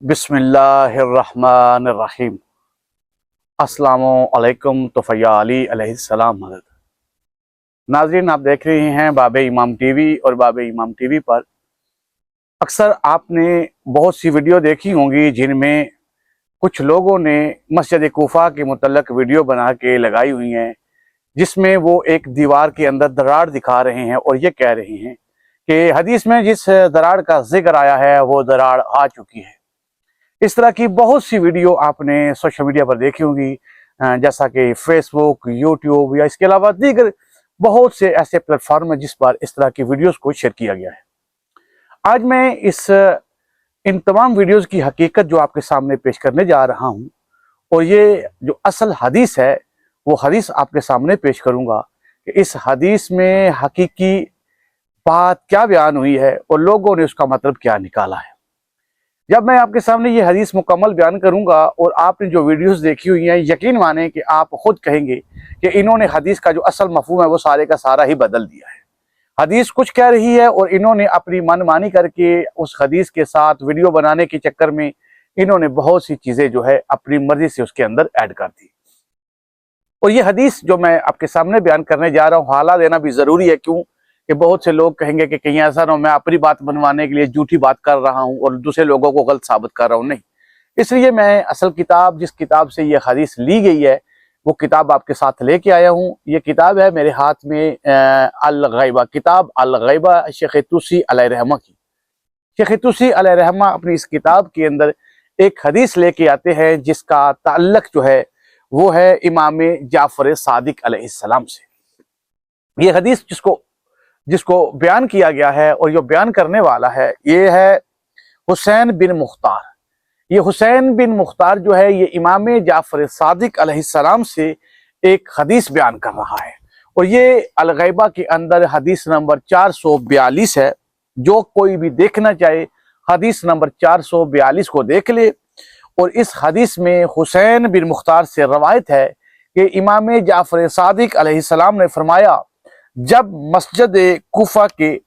بسم اللہ الرحمن الرحیم۔ السلام علیکم توفیہ علی علیہ السلام حضرت۔ ناظرین، آپ دیکھ رہے ہیں باب امام ٹی وی، اور باب امام ٹی وی پر اکثر آپ نے بہت سی ویڈیو دیکھی ہوں گی جن میں کچھ لوگوں نے مسجد کوفہ کے متعلق ویڈیو بنا کے لگائی ہوئی ہیں، جس میں وہ ایک دیوار کے اندر دراڑ دکھا رہے ہیں اور یہ کہہ رہے ہیں کہ حدیث میں جس دراڑ کا ذکر آیا ہے وہ دراڑ آ چکی ہے۔ اس طرح کی بہت سی ویڈیو آپ نے سوشل میڈیا پر دیکھی ہوں گی، جیسا کہ فیس بک، یوٹیوب یا اس کے علاوہ دیگر بہت سے ایسے پلیٹ فارم ہیں جس پر اس طرح کی ویڈیوز کو شیئر کیا گیا ہے۔ آج میں ان تمام ویڈیوز کی حقیقت جو آپ کے سامنے پیش کرنے جا رہا ہوں، اور یہ جو اصل حدیث ہے وہ حدیث آپ کے سامنے پیش کروں گا کہ اس حدیث میں حقیقی بات کیا بیان ہوئی ہے اور لوگوں نے اس کا مطلب کیا نکالا ہے۔ جب میں آپ کے سامنے یہ حدیث مکمل بیان کروں گا اور آپ نے جو ویڈیوز دیکھی ہوئی ہیں، یقین مانیں کہ آپ خود کہیں گے کہ انہوں نے حدیث کا جو اصل مفہوم ہے وہ سارے کا سارا ہی بدل دیا ہے۔ حدیث کچھ کہہ رہی ہے اور انہوں نے اپنی من مانی کر کے اس حدیث کے ساتھ ویڈیو بنانے کے چکر میں انہوں نے بہت سی چیزیں جو ہے اپنی مرضی سے اس کے اندر ایڈ کر دی۔ اور یہ حدیث جو میں آپ کے سامنے بیان کرنے جا رہا ہوں، حوالہ دینا بھی ضروری ہے، کیوں کہ بہت سے لوگ کہیں گے کہ کہیں ایسا نہ ہو میں اپنی بات بنوانے کے لیے جھوٹی بات کر رہا ہوں اور دوسرے لوگوں کو غلط ثابت کر رہا ہوں۔ نہیں، اس لیے میں اصل کتاب، جس کتاب سے یہ حدیث لی گئی ہے، وہ کتاب آپ کے ساتھ لے کے آیا ہوں۔ یہ کتاب ہے میرے ہاتھ میں، الغیبہ، کتاب الغیبہ شیخ طوسی علیہ رحمہ کی۔ شیخ طوسی علیہ رحمہ اپنی اس کتاب کے اندر ایک حدیث لے کے آتے ہیں جس کا تعلق جو ہے وہ ہے امام جعفر صادق علیہ السلام سے۔ یہ حدیث جس کو بیان کیا گیا ہے اور جو بیان کرنے والا ہے یہ ہے حسین بن مختار۔ یہ حسین بن مختار جو ہے یہ امام جعفر صادق علیہ السلام سے ایک حدیث بیان کر رہا ہے، اور یہ الغیبہ کے اندر حدیث نمبر 442 ہے۔ جو کوئی بھی دیکھنا چاہے حدیث نمبر 442 کو دیکھ لے۔ اور اس حدیث میں حسین بن مختار سے روایت ہے کہ امام جعفر صادق علیہ السلام نے فرمایا، جب مسجد کوفہ کے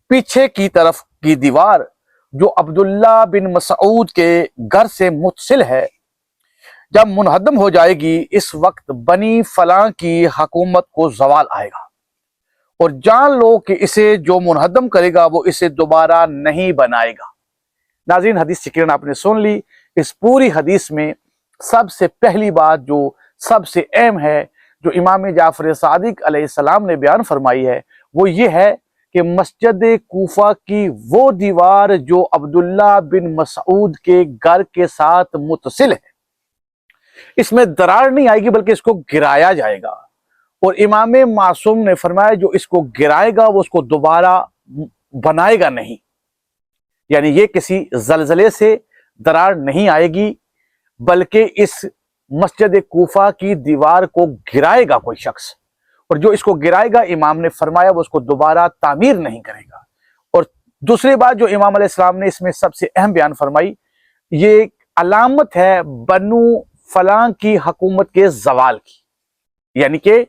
پیچھے کی طرف کی دیوار جو عبداللہ بن مسعود کے گھر سے متصل ہے جب منہدم ہو جائے گی، اس وقت بنی فلاں کی حکومت کو زوال آئے گا، اور جان لو کہ اسے جو منہدم کرے گا وہ اسے دوبارہ نہیں بنائے گا۔ ناظرین، حدیث سکرین آپ نے سن لی۔ اس پوری حدیث میں سب سے پہلی بات جو سب سے اہم ہے جو امام جعفر صادق علیہ السلام نے بیان فرمائی ہے وہ یہ ہے کہ مسجد کوفہ کی وہ دیوار جو عبداللہ بن مسعود کے گھر کے ساتھ متصل ہے، اس میں دراڑ نہیں آئے گی بلکہ اس کو گرایا جائے گا، اور امام معصوم نے فرمایا جو اس کو گرائے گا وہ اس کو دوبارہ بنائے گا نہیں، یعنی یہ کسی زلزلے سے دراڑ نہیں آئے گی بلکہ اس مسجد کوفہ کی دیوار کو گرائے گا کوئی شخص، اور جو اس کو گرائے گا امام نے فرمایا وہ اس کو دوبارہ تعمیر نہیں کرے گا۔ اور دوسری بات جو امام علیہ السلام نے اس میں سب سے اہم بیان فرمائی، یہ علامت ہے بنو فلاں کی حکومت کے زوال کی، یعنی کہ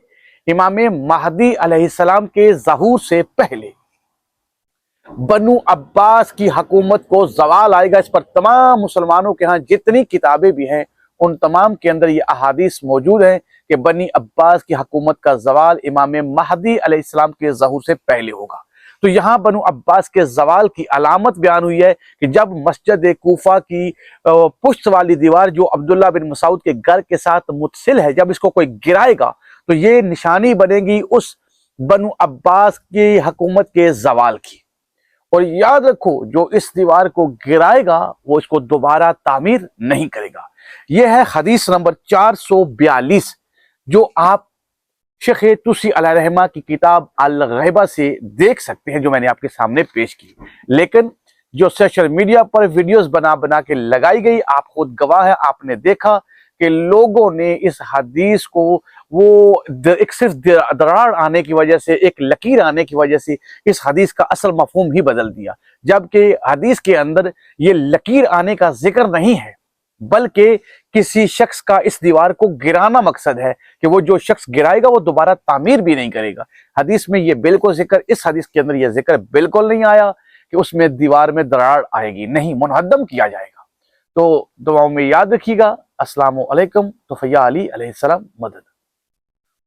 امام مہدی علیہ السلام کے ظہور سے پہلے بنو عباس کی حکومت کو زوال آئے گا۔ اس پر تمام مسلمانوں کے ہاں جتنی کتابیں بھی ہیں ان تمام کے اندر یہ احادیث موجود ہیں کہ بنی عباس کی حکومت کا زوال امام مہدی علیہ السلام کے ظہور سے پہلے ہوگا۔ تو یہاں بنو عباس کے زوال کی علامت بیان ہوئی ہے کہ جب مسجد کوفہ کی پشت والی دیوار جو عبداللہ بن مسعود کے گھر کے ساتھ متصل ہے، جب اس کو کوئی گرائے گا تو یہ نشانی بنے گی اس بنو عباس کی حکومت کے زوال کی۔ اور یاد رکھو جو اس دیوار کو گرائے گا وہ اس کو دوبارہ تعمیر نہیں کرے گا۔ یہ ہے حدیث نمبر 442 جو آپ شیخ طوسی علیہ رحمہ کی کتاب الغیبہ سے دیکھ سکتے ہیں، جو میں نے آپ کے سامنے پیش کی۔ لیکن جو سوشل میڈیا پر ویڈیوز بنا کے لگائی گئی، آپ خود گواہ ہیں، آپ نے دیکھا کہ لوگوں نے اس حدیث کو وہ ایک صرف دراڑ آنے کی وجہ سے، ایک لکیر آنے کی وجہ سے اس حدیث کا اصل مفہوم ہی بدل دیا، جبکہ حدیث کے اندر یہ لکیر آنے کا ذکر نہیں ہے بلکہ کسی شخص کا اس دیوار کو گرانا مقصد ہے کہ وہ جو شخص گرائے گا وہ دوبارہ تعمیر بھی نہیں کرے گا۔ حدیث میں یہ بالکل ذکر، اس حدیث کے اندر یہ ذکر بالکل نہیں آیا کہ اس میں دیوار میں دراڑ آئے گی، نہیں، منہدم کیا جائے گا۔ تو دعاؤں میں یاد رکھیے گا۔ السلام علیکم، توفیہ علی علیہ السلام مدد۔